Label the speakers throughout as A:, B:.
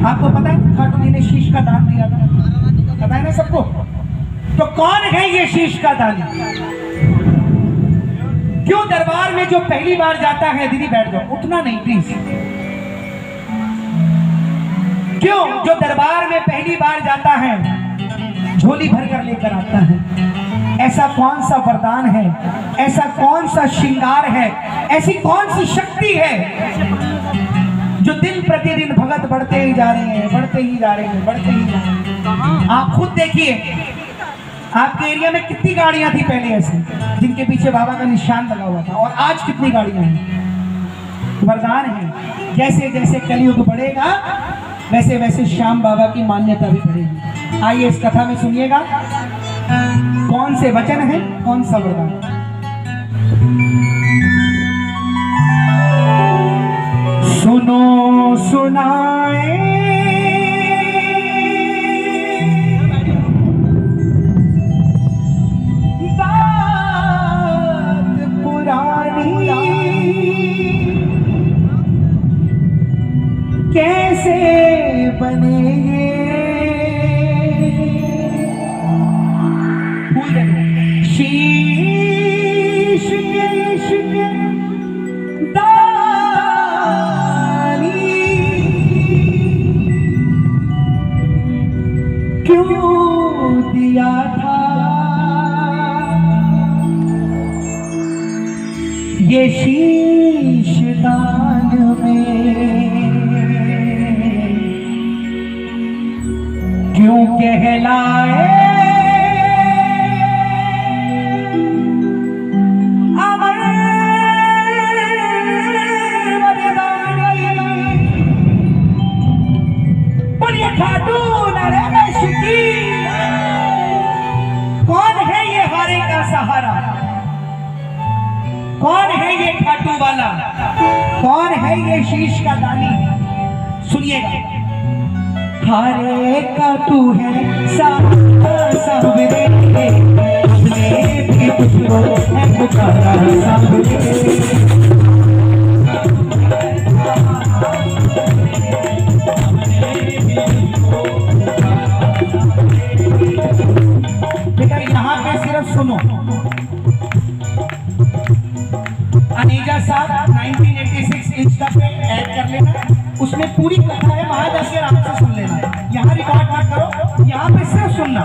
A: आपको पता है खाटू जी ने शीश का दान दिया था, पता है ना सबको? तो कौन है ये शीश का दानी? क्यों दरबार में जो पहली बार जाता है, दीदी बैठ जाओ, उठना नहीं प्लीज। क्यों जो दरबार में पहली बार जाता है झोली भर कर लेकर आता है? ऐसा कौन सा वरदान है, ऐसा कौन सा श्रृंगार है, ऐसी कौन सी शक्ति है जो दिन प्रतिदिन भगत बढ़ते ही जा रहे हैं, बढ़ते ही जा रहे हैं, बढ़ते ही जा रहे हैं। आप खुद देखिए, आपके एरिया में कितनी गाड़ियां थी पहले ऐसे जिनके पीछे बाबा का निशान लगा हुआ था, और आज कितनी गाड़ियां हैं? वरदान है। जैसे जैसे कलयुग बढ़ेगा वैसे वैसे श्याम बाबा की मान्यता भी बढ़ेगी। आइए इस कथा में सुनिएगा कौन से वचन है, कौन सा वरदान। सुनो सुनाए बात पुरानी, कैसे बनेंगे शीश केश के दानी, क्यों दिया था ये शीश दान में, क्यों कहलाए अमर वरदानी। बोलिए खाटू नरेश की। कौन है ये हारे का सहारा? कौन है ये खाटू वाला? कौन है ये शीश का दानी? सुनिएगा। हारे का तू है सावरे, हमने भी तुझको है पुकारा सावरे। बेटा यहाँ पे सिर्फ सुनो, अनीजा साहब 1986 इंस्टा पे ऐड कर लेना, उसमें पूरी कथा है, वहां जाके आराम से सुन लेना। यहाँ रिकॉर्ड मत करो, यहाँ पे सिर्फ सुनना।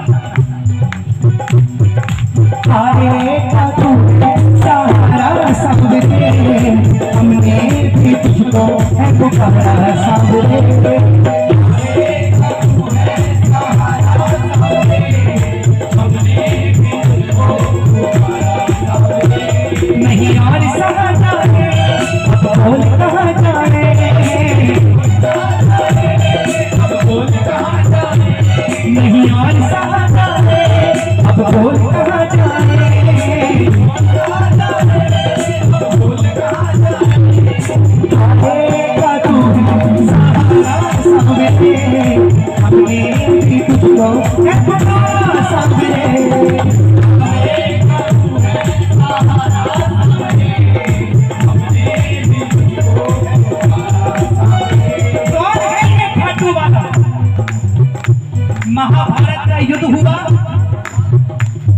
A: हारे का तू सहारा सबके, हमने भी तुझको है पुकारा सबके। नहीं और सहा जाने, बोल कहाँ जाने, नहीं और सहा जाने, अब बोल कहाँ जाने, आएगा तू सहारा सबके, हमने भी तुझको है पुकारा सबके। महाभारत का युद्ध हुआ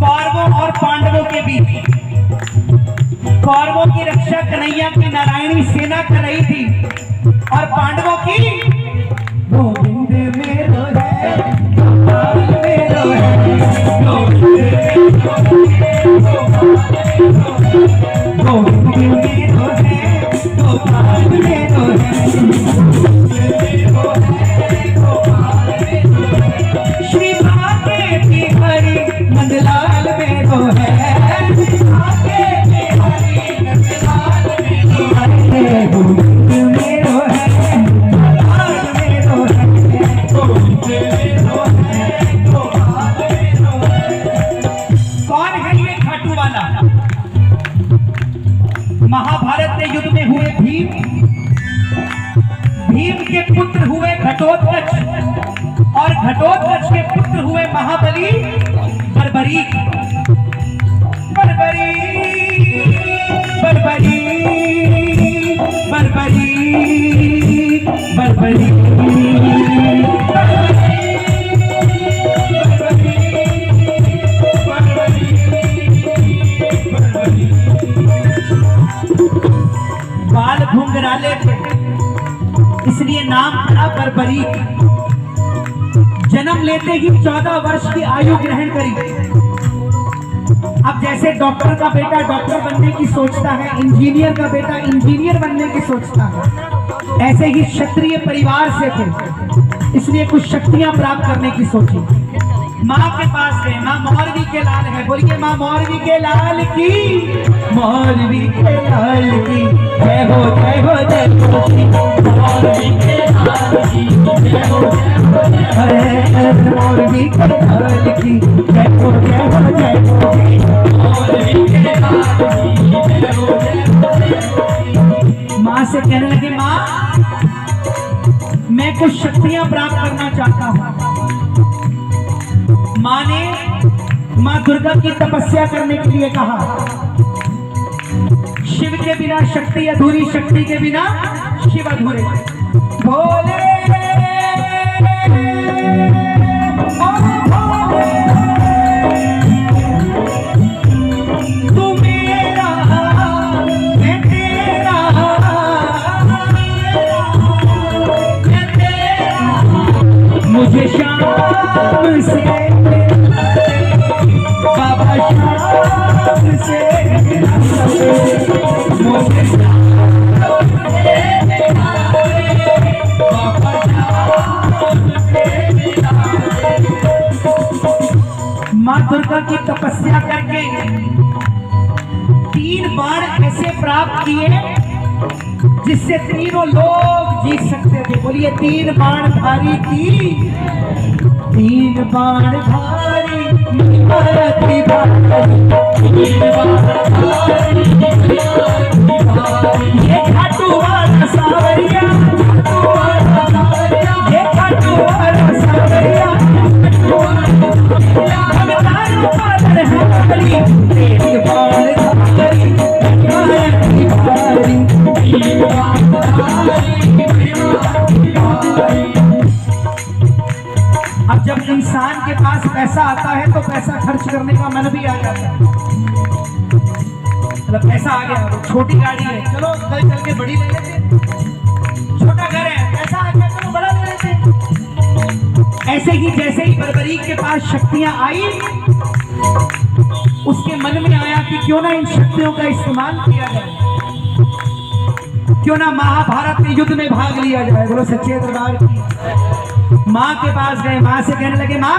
A: कौरवों और पांडवों के बीच। कौरवों की रक्षा कन्हैया की नारायणी सेना कर रही थी, और पांडवों की गोविंद मेरो है, गोपाल मेरो है, गोविंद मेरो है, गोपाल मेरो है। श्री भाग्य बिहारी नंदलाल मेरो है, गोविंद मेरो है, गोपाल मेरो है, गोविंद मेरो है, गोपाल मेरो है। कौन है ये खाटू वाला? महाभारत के युद्ध में हुए भीम, भीम के पुत्र हुए घटोत्कच, और घटोत्कच के पुत्र हुए महाबली बर्बरीक। बर्बरी बर्बरी बर्बरी बर्बरी था बर्बरीक। जन्म लेते ही 14 वर्ष की आयु ग्रहण करी। अब जैसे डॉक्टर का बेटा डॉक्टर बनने की सोचता है, इंजीनियर का बेटा इंजीनियर बनने की सोचता है, ऐसे ही क्षत्रिय परिवार से थे, इसलिए कुछ शक्तियां प्राप्त करने की सोची। माँ के पास गए। माँ मौरवी के लाल है, बोलिए माँ मौरवी के लाल की, मौरवी के लाल की जय हो जय हो जय हो की, मौरवी के लाल की जय हो जय हो जय हो, मौरवी के लाल की जय हो जय हो जय हो की, मौरवी के लाल की जय हो जय हो। माँ से कहने लगे, माँ मैं कुछ शक्तियां प्राप्त करना चाहता हूँ। माँ ने माँ दुर्गा की तपस्या करने के लिए कहा। शिव के बिना शक्ति अधूरी, शक्ति के बिना शिव अधूरे। भोले तू मेरा मैं तेरा, मैं तेरा, मुझे शाम से बाबा शाम से माँ दुर्गा की तपस्या करके 3 बाण ऐसे प्राप्त किए जिससे तीनों लोग जीत सकते थे। बोलिए 3 बाण धारी थी, 3 बाण धारी भारती भारी, 3 बाण धारी, ये खाटू वाला सावरिया, खाटू वाला सावरिया, ये खाटू वाला सावरिया, खाटू वाला सावरिया, हम तारू पादर हमारी, 3 बाण धारी भारती भारी, 3 बाण धारी भारती भारी। अब जब इंसान के पास पैसा आता है तो पैसा खर्च करने का मन भी आ जाता है। मतलब पैसा आ गया, छोटी गाड़ी है, चलो कल चल के बड़ी ले लेते, छोटा घर है, पैसा आ गया, चलो बड़ा ले लेते। ऐसे ही जैसे ही बर्बरीक के पास शक्तियां आई, उसके मन में आया कि क्यों ना इन शक्तियों का इस्तेमाल किया जाए, क्यों ना महाभारत के युद्ध में भाग लिया जाए। बोलो सच्चे दरबार की। माँ के पास गए। माँ से कहने लगे, माँ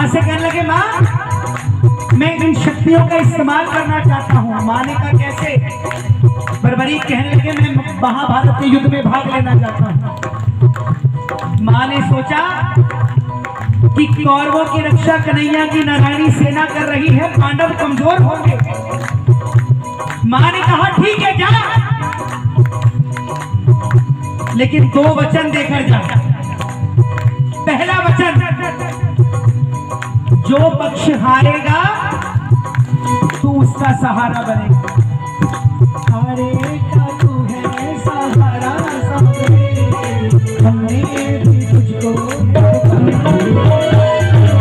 A: से कहने लगे, माँ मैं इन शक्तियों का इस्तेमाल करना चाहता हूँ। माँ ने कहा कैसे? बर्बरीक कहने लगे, मैं महाभारत के युद्ध में भाग लेना चाहता हूँ। माँ ने सोचा कि कौरवों की रक्षा कन्हैया की नारायणी सेना कर रही है, पांडव कमजोर होंगे। माँ ने कहा ठीक है जा, लेकिन 2 वचन देकर जा। पहला वचन, जो पक्ष हारेगा तू उसका सहारा बनेगा। हारेगा तू है सहारा, हमने भी तुझको।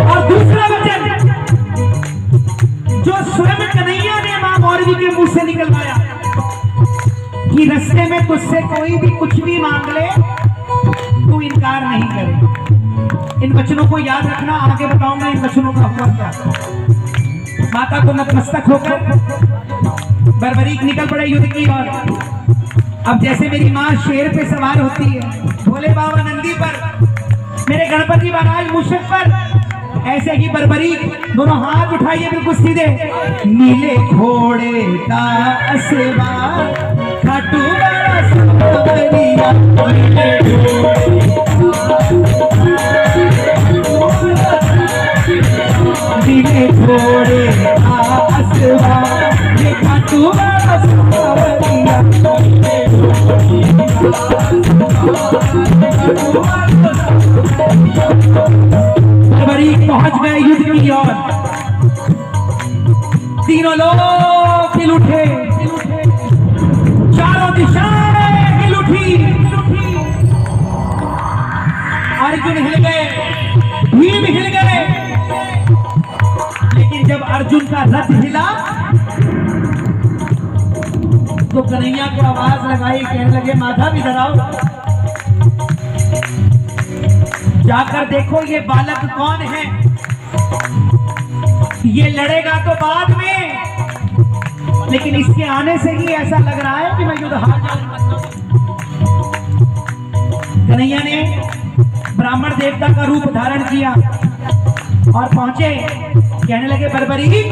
A: और दूसरा वचन, जो स्वयं कन्हैया ने मां मौरवी के मुंह से निकलवाया कि रास्ते में तुझसे कोई भी कुछ भी मांग ले तू इनकार नहीं करे। इन वचनों को याद रखना, आगे बताऊंगा इन वचनों का हुआ क्या। माता को नतमस्तक होकर बर्बरीक निकल पड़े युद्ध की ओर। अब जैसे मेरी माँ शेर पे सवार होती है, भोले बाबा नंदी पर, मेरे गणपति महाराज मूषक पर, ऐसे ही बर्बरीक दोनों हाथ उठाइए बिल्कुल सीधे। नीले घोड़े का असवा खाटू वाला सावरिया, नीले घोड़े का असवा ये खाटू वाला सावरिया। बर्बरीक पहुंच गए युद्ध की ओर। तीनों लोग हिल उठे, चारों दिशाएं हिल उठी। अर्जुन हिल गए, भीम हिल गए, लेकिन जब अर्जुन का रथ हिला तो कन्हैया को आवाज लगाई, कहने लगे माथा भी धराओ, जाकर देखो ये बालक कौन है। ये लड़ेगा तो बाद में, लेकिन इसके आने से ही ऐसा लग रहा है कि मैं युद्ध हार जाऊंगा। कन्हैया ने ब्राह्मण देवता का रूप धारण किया और पहुंचे, कहने लगे बर्बरीक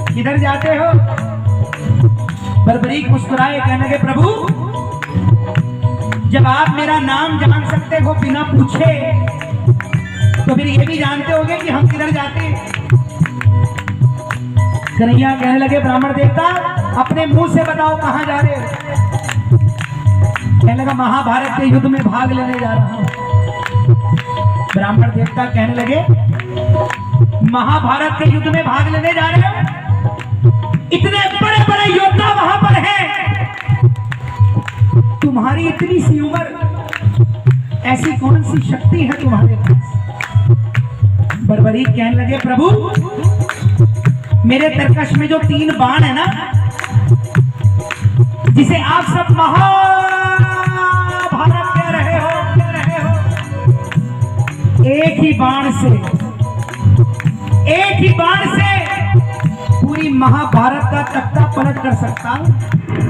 A: किधर जाते हो। बर्बरीक मुस्कुराए, कहने लगे प्रभु जब आप मेरा नाम जान सकते हो बिना पूछे, तो फिर ये भी जानते होंगे कि हम किधर जाते हैं। कन्हैया कहने लगे ब्राह्मण देवता अपने मुंह से बताओ कहां जा रहे हो। कहने लगा महाभारत के युद्ध में भाग लेने जा रहा हूं। ब्राह्मण देवता कहने लगे महाभारत के युद्ध में भाग लेने जा रहे हो, इतने बड़े बड़े योद्धा वहां पर हैं, तुम्हारी इतनी सी उम्र, ऐसी कौन सी शक्ति है तुम्हारे पास। बर्बरीक कहने लगे प्रभु मेरे तरकश में जो 3 बाण है ना, जिसे आप सब महाभारत कह रहे हो, एक ही बाण से पूरी महाभारत का तख्ता पलट कर सकता हूं,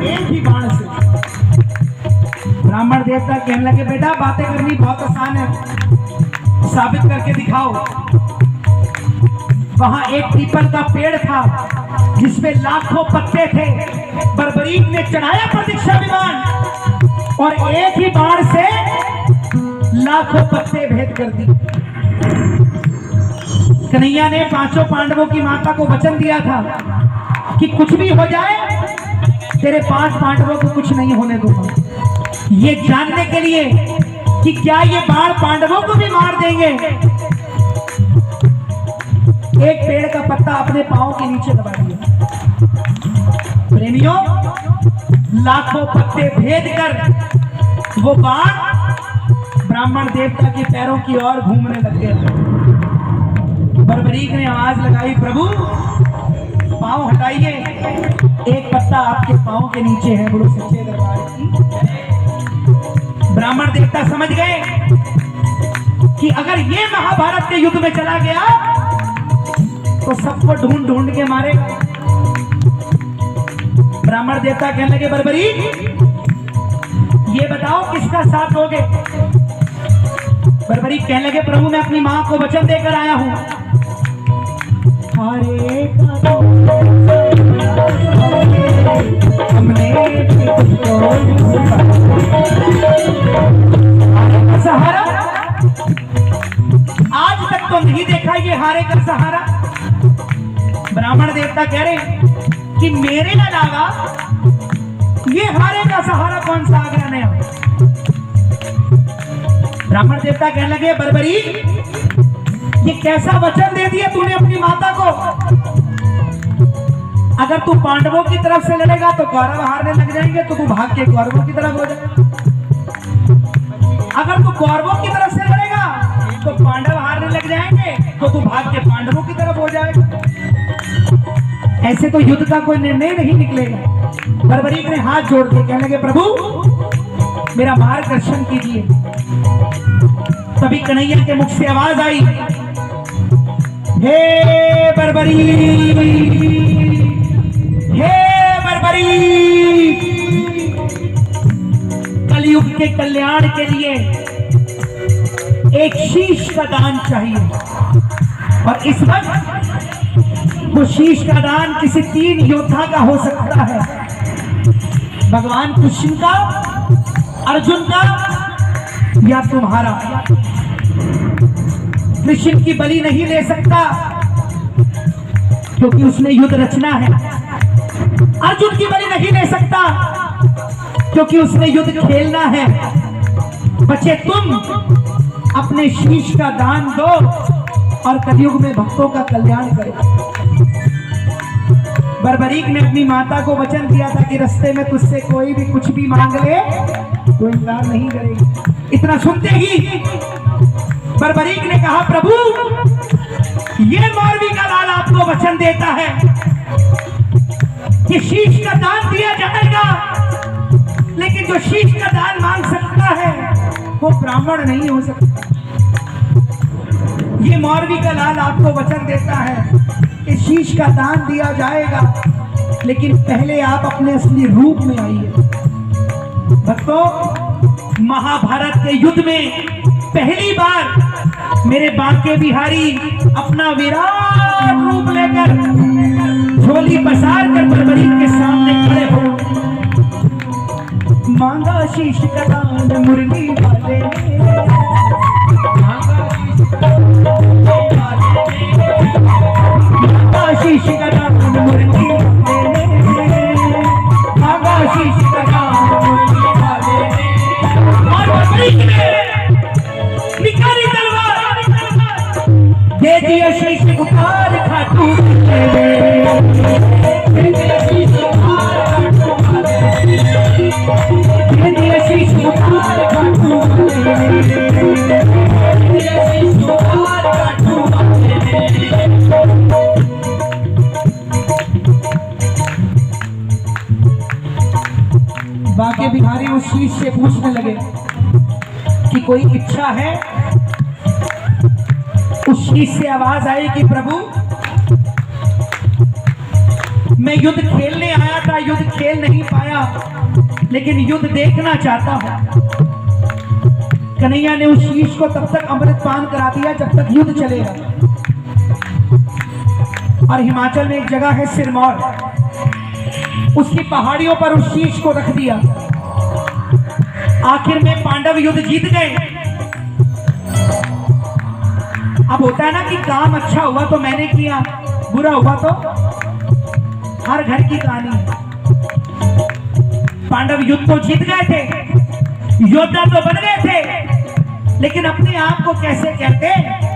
A: एक ही बाण से। ब्राह्मण देवता कहने लगे बेटा बातें करनी बहुत आसान है, साबित करके दिखाओ। वहां एक पीपल का पेड़ था जिसमें लाखों पत्ते थे। बर्बरीक ने चढ़ाया प्रतीक्षा विमान और एक ही बाण से लाखों पत्ते भेद कर दी। कन्हैया ने 5 पांडवों की माता को वचन दिया था कि कुछ भी हो जाए तेरे 5 पांडवों को कुछ नहीं होने दूंगा। ये जानने के लिए कि क्या ये बाण पांडवों को भी मार देंगे, एक पेड़ का पत्ता अपने पांव के नीचे दबा दिया। प्रेमियों लाखों पत्ते भेद कर वो बाण ब्राह्मण देवता के पैरों की ओर घूमने लग गए। बर्बरीक ने आवाज लगाई प्रभु पांव हटाइए, एक पत्ता आपके पांव के नीचे है। बोलो सच्चे दरबार की। ब्राह्मण देवता समझ गए कि अगर ये महाभारत के युद्ध में चला गया तो सबको ढूंढ ढूंढ के मारेगा। ब्राह्मण देवता कहने लगे बर्बरीक ये बताओ किसका साथ दोगे। बर्बरीक कहने लगे प्रभु मैं अपनी मां को वचन देकर आया हूं। हमने सहारा आज तक तो नहीं देखा ये हारे का सहारा। ब्राह्मण देवता कह रहे कि मेरे अलावा ये हारे का सहारा कौन सा आ गया नया। ब्राह्मण देवता कहने लगे बर्बरीक ये कैसा वचन दे दिया तूने अपनी माता को। अगर तू पांडवों की तरफ से लड़ेगा तो कौरव हारने लग जाएंगे, तो तू भाग के कौरवों की तरफ हो जाएगा। अगर तू कौरवों की तरफ से लड़ेगा तो पांडव हारने लग जाएंगे, तो तू भाग के पांडवों की तरफ हो जाएगा। ऐसे तो युद्ध का कोई निर्णय नहीं निकलेगा। बर्बरीक ने हाथ जोड़ के कहने लगे प्रभु मेरा मार्गदर्शन कीजिए। तभी कन्हैया के मुख से आवाज आई हे बर्बरीक, हे बर्बरीक, कलयुग के कल्याण के लिए एक शीश का दान चाहिए। और इस वक्त वो शीश का दान किसी 3 योद्धा का हो सकता है। भगवान कृष्ण का, अर्जुन का या तुम्हारा। कृष्ण की बलि नहीं ले सकता क्योंकि उसने युद्ध रचना है। अर्जुन की बलि नहीं ले सकता क्योंकि उसने युद्ध खेलना है। बच्चे तुम अपने शीश का दान दो और कलयुग में भक्तों का कल्याण करो। बर्बरीक ने अपनी माता को वचन दिया था कि रास्ते में तुझसे कोई भी कुछ भी मांग ले तो इनकार नहीं करेगी। इतना सुनते ही बर्बरीक ने कहा प्रभु ये मौलवी का लाल आपको वचन देता है कि शीश का दान दिया जाएगा शीश का दान मांग सकता है वो ब्राह्मण नहीं हो सकता। ये मौरवी का लाल आपको वचन देता है कि शीश का दान दिया जाएगा, लेकिन पहले आप अपने असली रूप में आइए। भक्तों, महाभारत के युद्ध में पहली बार मेरे बांके बिहारी अपना विराट रूप लेकर झोली पसार कर बर्बरी के सामने खड़े हो। मांगा शीश का दान मुरली वाले, मांगा शीश का दान मुरली वाले, मांगा शीश का दान मुरली वाले। और बर्बरी निकाली तलवार, दे दिया शीश उतार खाटू बांके बिहारी उस शीश से पूछने लगे कि कोई इच्छा है। उस शीश से आवाज आई कि प्रभु, मैं युद्ध खेलने आया था, युद्ध खेल नहीं पाया, लेकिन युद्ध देखना चाहता हूं। कन्हैया ने उस शीश को तब तक अमृत पान करा दिया जब तक युद्ध चलेगा। और हिमाचल में एक जगह है सिरमौर, उसकी पहाड़ियों पर उस शीश को रख दिया। आखिर में पांडव युद्ध जीत गए। अब होता है ना कि काम अच्छा हुआ तो मैंने किया, बुरा हुआ तो हर घर की कहानी है। पांडव युद्ध तो जीत गए थे, योद्धा तो बन गए थे, लेकिन अपने आप को कैसे कहते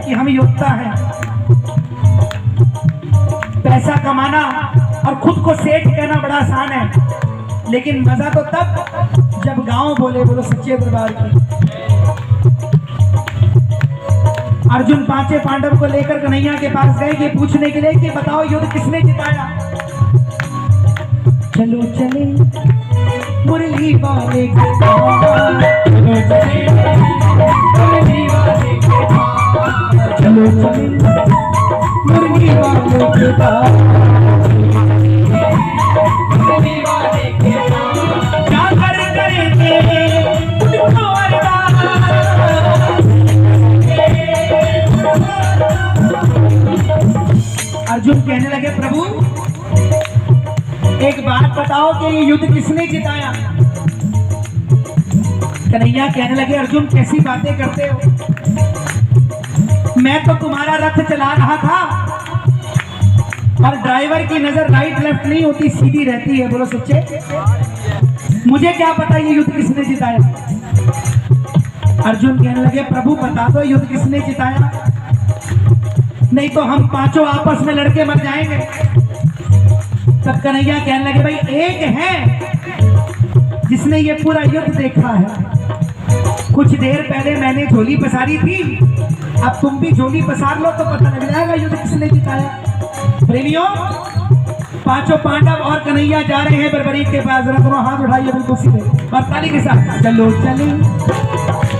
A: कि हम योद्धा हैं। पैसा कमाना और खुद को सेठ कहना बड़ा आसान है, लेकिन मजा तो तब जब गांव बोले, बोलो सच्चे दरबार की। अर्जुन पांचे पांडव को लेकर कन्हैया के पास गए कि पूछने के लिए कि बताओ युद्ध किसने जिताया। चलो चले मुरली वाले के पास, चलो चले मुरली वाले के पास, चलो चले मुरली वाले के पास, मुरली वाले के पास। क्या करेंगे उनको अरदास, अर्जुन कहने लगे प्रभु एक बात बताओ कि ये युद्ध किसने जिताया। कन्हैया कहने लगे अर्जुन कैसी बातें करते हो, मैं तो तुम्हारा रथ चला रहा था और ड्राइवर की नजर राइट लेफ्ट नहीं होती, सीधी रहती है। बोलो सच्चे, मुझे क्या पता ये युद्ध किसने जिताया। अर्जुन कहने लगे प्रभु बता दो युद्ध किसने जिताया, नहीं तो हम पांचों आपस में लड़के मर जाएंगे। तब कन्हैया कहने लगे भाई एक है जिसने ये पूरा युद्ध देखा है। कुछ देर पहले मैंने झोली पसारी थी, अब तुम भी झोली पसार लो तो पता लग जाएगा युद्ध किसने जिताया। प्रेमियों, पांचों पांडव और कन्हैया जा रहे हैं बर्बरी के पास। जरा दोनों हाथ उठाइए बिल्कुल सीधे और ताली के साथ। चलो चले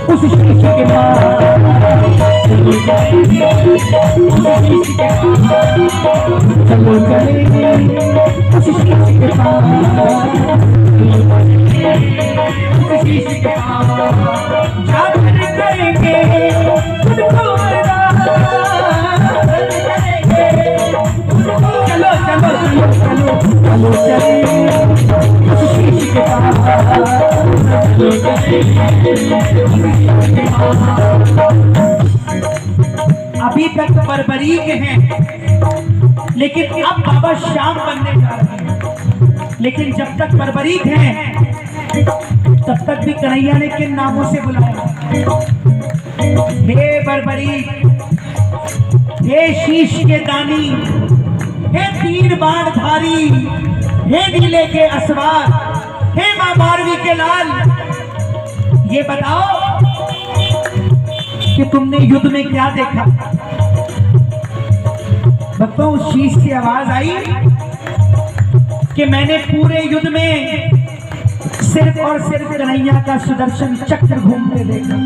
A: उस शीश के पास, चलो चले उस शीश के पास, चलो चले उस शीश के पास, उस शीश के पास। जाकर करेंगे खुद को अरदास, चलो चलो चलो चलो चलो चले उस शीश के पास, चलो अभी तक बर्बरी के हैं, लेकिन अब बाबा श्याम बनने जा रहे हैं। लेकिन जब तक बर्बरी के हैं तब तक भी कन्हैया ने किन नामों से बुलाया। हे बर्बरी, हे शीश के दानी, हे तीर बाण धारी, हे नीले के असवार, हे मां मारवी के लाल, ये बताओ कि तुमने युद्ध में क्या देखा। भक्तों, उस शीश से आवाज आई कि मैंने पूरे युद्ध में सिर्फ और सिर्फ कन्हैया का सुदर्शन चक्र घूमते देखा।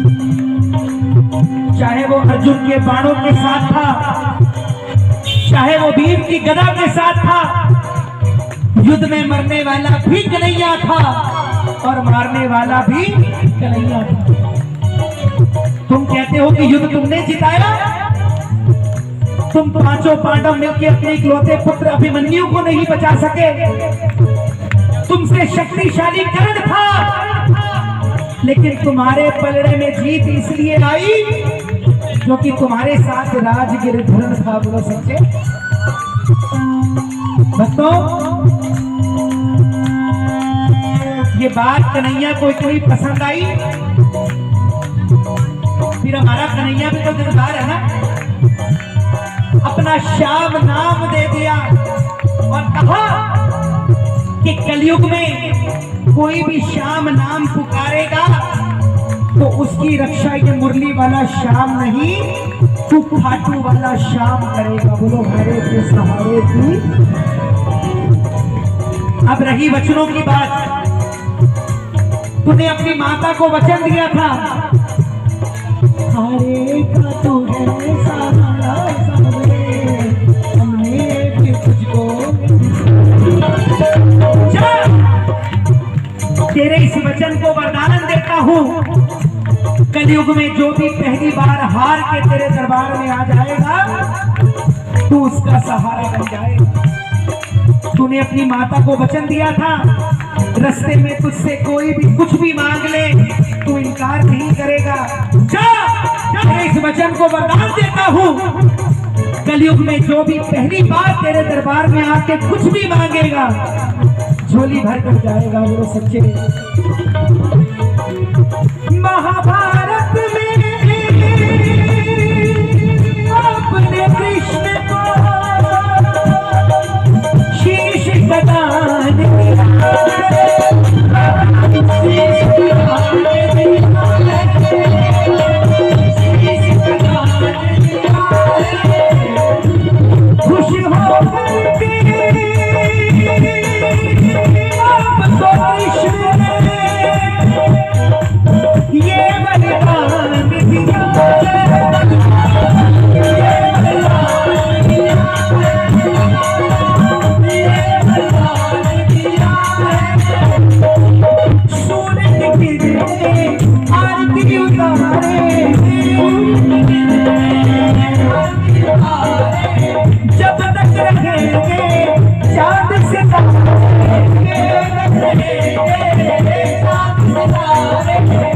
A: चाहे वो अर्जुन के बाणों के साथ था, चाहे वो भीम की गदा के साथ था, युद्ध में मरने वाला भी कन्हैया था और मारने वाला भी कन्हैया था। तुम कहते हो कि युद्ध तुमने जिताया, तुम पांचों पांडव मिलकर अपने इकलौते पुत्र अभिमन्यु को नहीं बचा सके। तुमसे शक्तिशाली कर्ण था, लेकिन तुम्हारे पलड़े में जीत इसलिए आई क्योंकि तुम्हारे साथ राजगिरधरण था। बोलो सच्चे भक्तों, ये बात कन्हैया को इतनी पसंद आई, फिर हमारा कन्हैया भी तो दिलदार है ना, अपना श्याम नाम दे दिया और कहा कि कलयुग में कोई भी श्याम नाम पुकारेगा तो उसकी रक्षा ये मुरली वाला श्याम नहीं, तू खाटू वाला श्याम करेगा। बोलो हरे के सहारे की। अब रही वचनों की बात, तूने अपनी माता को वचन दिया था, हरे का तू है सहारा हमने भी तुझको। तेरे इस वचन को वरदान देता हूँ, कलयुग में जो भी पहली बार हार के तेरे दरबार में आ जाएगा तू उसका सहारा बन जाएगा। तूने अपनी माता को वचन दिया था, रास्ते में तुझसे कोई भी कुछ भी मांग ले तू इनकार नहीं करेगा। जा, तेरे इस वचन को वरदान देता हूँ, कलयुग में जो भी पहली बार तेरे दरबार में आके कुछ भी मांगेगा झोली भर कर जाएगा। वो सच्चे महाभारत में अपने कृष्ण को शीश कटान खुश हो जब तक रहेंगे चांद सितारे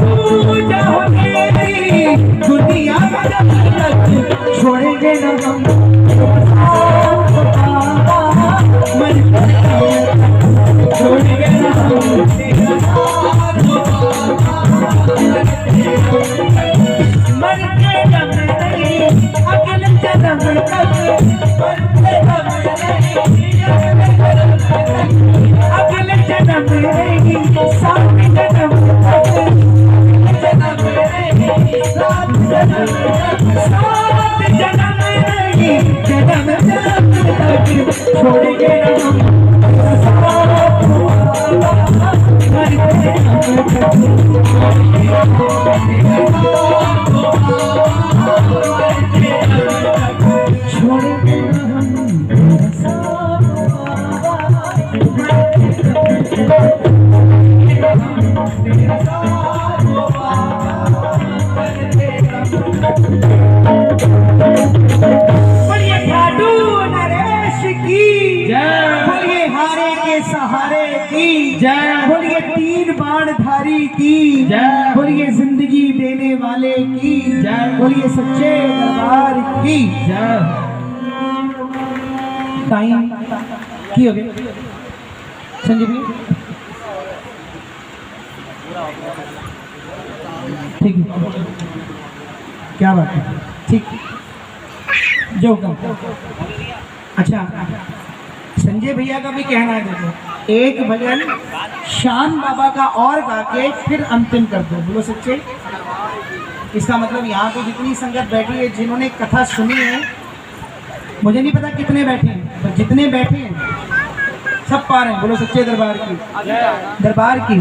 A: पूजा होगी दुनिया जब तक छोड़ेंगे न हम छोड़ेंगे न मर के दम नहीं अगले जन्म तक, अगले जन्म नहीं सात जन्म तक, जन्म नहीं सात जन्म नहीं जन्म तक छोड़ेंगे हम सहारे की जय, बोलिए तीन बाणधारी की जय, बोलिए जिंदगी देने वाले की जय, बोलिए सच्चे दरबार की जय। टाइम की हो गई संजय जी, ठीक है, क्या बात है, ठीक जो कम। अच्छा संजय भैया का भी कहना है, देखो एक भजन शान बाबा का और गा के फिर अंतिम कर दो। बोलो सच्चे। इसका मतलब यहाँ पे जितनी संगत बैठी है, जिन्होंने कथा सुनी है, मुझे नहीं पता कितने बैठे हैं, पर जितने बैठे हैं सब पा रहे हैं, बोलो सच्चे दरबार की, दरबार की।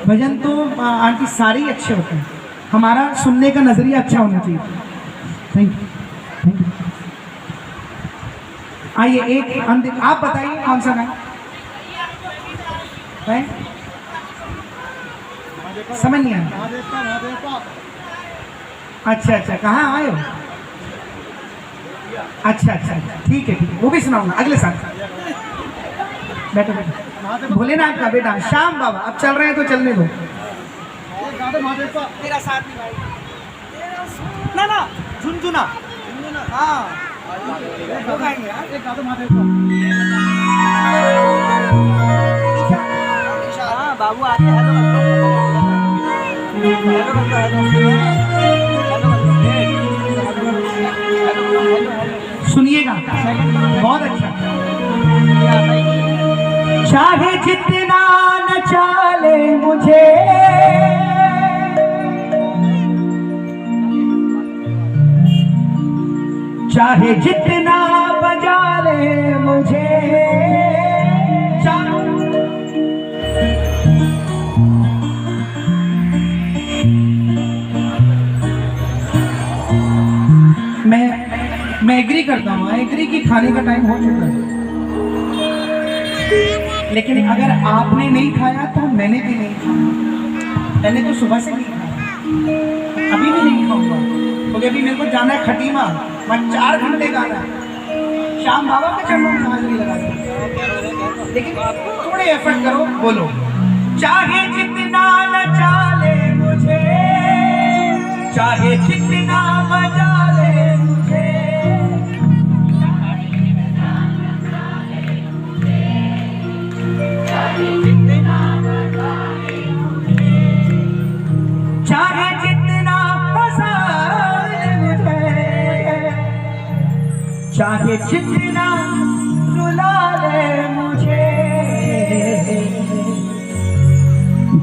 A: भजन तो आंटी सारे ही अच्छे होते हैं, हमारा सुनने का नजरिया अच्छा होना चाहिए। Thank you, thank you. आइए एक अंतिम, आप बताइए कौन सा गाना है? समझ नहीं आया। अच्छा अच्छा, कहाँ आए हो? अच्छा अच्छा, ठीक है ठीक है, वो भी सुनाऊंगा अगले साल। बैठो बैठो। भोलेनाथ का बेटा श्याम बाबा, अब चल रहे हैं तो चलने दो। तेरा साथ निभाएगा ना ना, झुनझुना। हाँ वो गाएंगे यार। एक गादो महादेव का। हाँ बाबू आते हैं, सुनिएगा, बहुत अच्छा। चाहे जितना न चाले मुझे, चाहे जितना बजा ले मुझे, मैं एग्री करता हूँ, एग्री कि खाने का टाइम हो चुका है, लेकिन अगर आपने नहीं खाया तो मैंने भी नहीं खाया। मैंने तो सुबह से नहीं खाया, अभी भी नहीं खाऊंगा, क्योंकि अभी मेरे को जाना है खटीमा, मैं 4 घंटे गाना है, श्याम बाबा के चरणों में हाजिरी लगा दी। लेकिन थोड़े एफर्ट करो, बोलो चाहे जितना न चाले मुझे, चाहे जितना मजा ले मुझे, चाहे जितना हंसा ले मुझे, चाहे जितना रुला ले मुझे,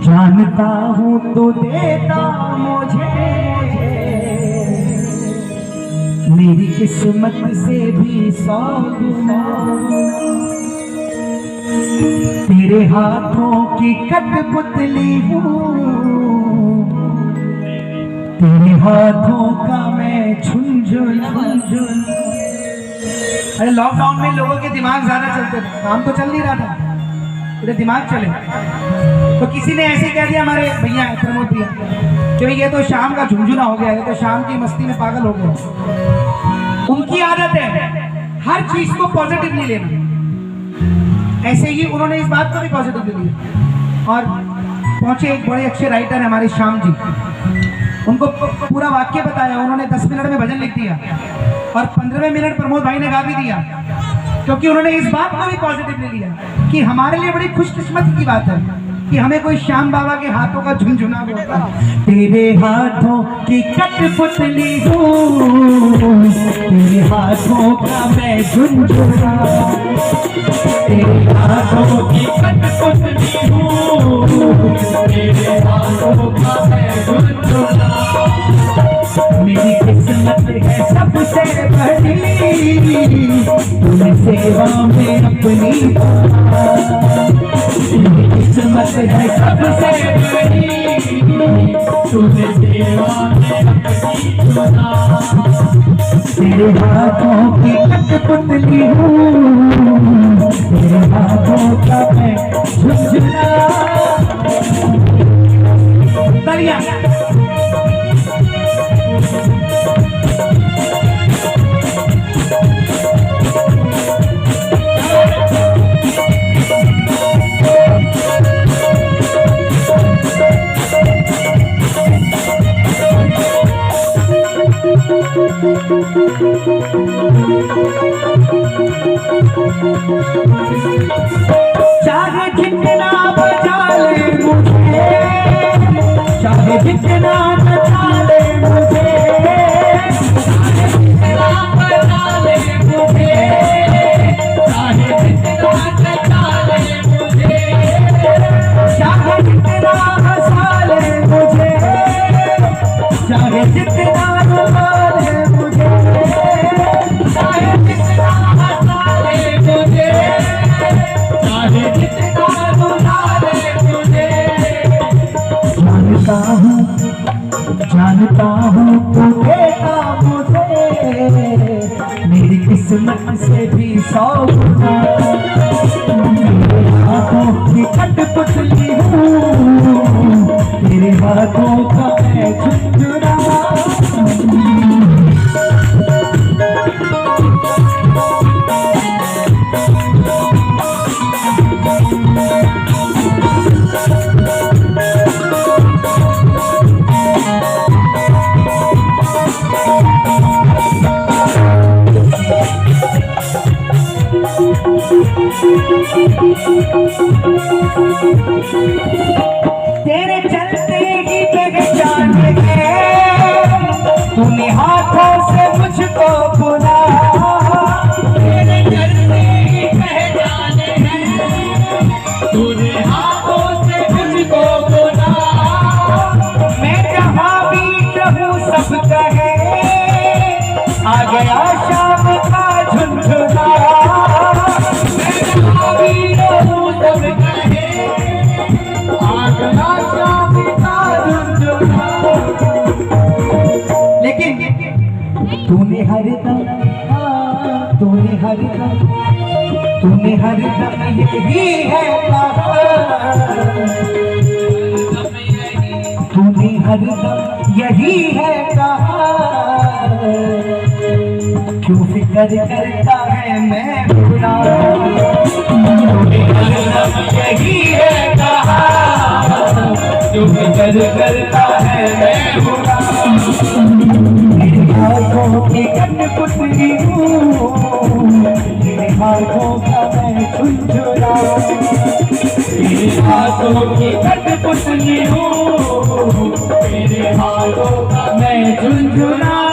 A: जानता हूँ तो देता मुझे, मेरी किस्मत से भी 100 गुना, तेरे हाथों की कठपुतली हूँ, तेरे हाथों का मैं झुनझुन। अरे लॉकडाउन में लोगों के दिमाग ज्यादा चलते थे, काम तो चल नहीं रहा था, तेरे दिमाग चले, तो किसी ने ऐसे कह दिया, हमारे भैया प्रमोद भैया, कि ये तो शाम का झुनझुना हो गया, ये तो शाम की मस्ती में पागल हो गया। उनकी आदत है हर चीज को पॉजिटिवली लेना, ऐसे ही उन्होंने इस बात को भी पॉजिटिवली लिया। और पहुंचे एक बड़े अच्छे राइटर है हमारे श्याम जी, उनको पूरा वाक्य बताया, उन्होंने 10 मिनट में भजन लिख दिया और 15वें मिनट प्रमोद भाई ने गा भी दिया, क्योंकि उन्होंने इस बात को भी पॉजिटिवली लिया कि हमारे लिए बड़ी खुशकिस्मती की बात है कि हमें कोई श्याम बाबा के हाथों का झुनझुना होता है। तेरे हाथों की कठपुतली हूँ, तेरे हाथों का मैं झुनझुना, तेरे हाथों की कठपुतली हूँ, तेरे हाथों का मैं झुनझुना, मेरी किस्मत है सबसे बड़ी, तुम्हें सेवा में अपनी, मेरी किस्मत है सबसे बड़ी, तुम्हें सेवा में अपनी बना, तेरे हाथों की कठपुतली हूँ, तेरे हाथों का मैं झुनझुना। तालियां। चाहे जितना बजा ले मुझे, चाहे जितना नचा ले मुझे, चाहे जितना बजा ले मुझे, चाहे जितना नचा ले मुझे, चाहे जितना हंसा ले मुझे, चाहे जितना रुला ले मुझे, जानता हूँ तो देता मुझे मेरी किस्मत से भी 100 गुना। तेरे हाथों की कठपुतली हूँ, तेरे हाथों का मैं झुंझुना। तेरे चलते ही पहचान है, तूने हाथों से मुझको बुला। तेरे चलते ही पहचान है, तूने हाथों से मुझको बुला। मैं जहाँ भी रहूं सब कहे आ गया शाम का झुनझुना। लेकिन तूने हरदम यही है कहा, तूने हरदम यही है कहा। क्यों फिक्र करता है मैं बुरा, तूने हरदम यही है कहा। क्यों फिक्र करता है मैं बुरा। तेरे हाथों की कठपुतली हूँ, तेरे हाथों का मैं झुंझुना। तेरे हाथों की कठपुतली हूँ, तेरे हाथों का मैं झुंझुना।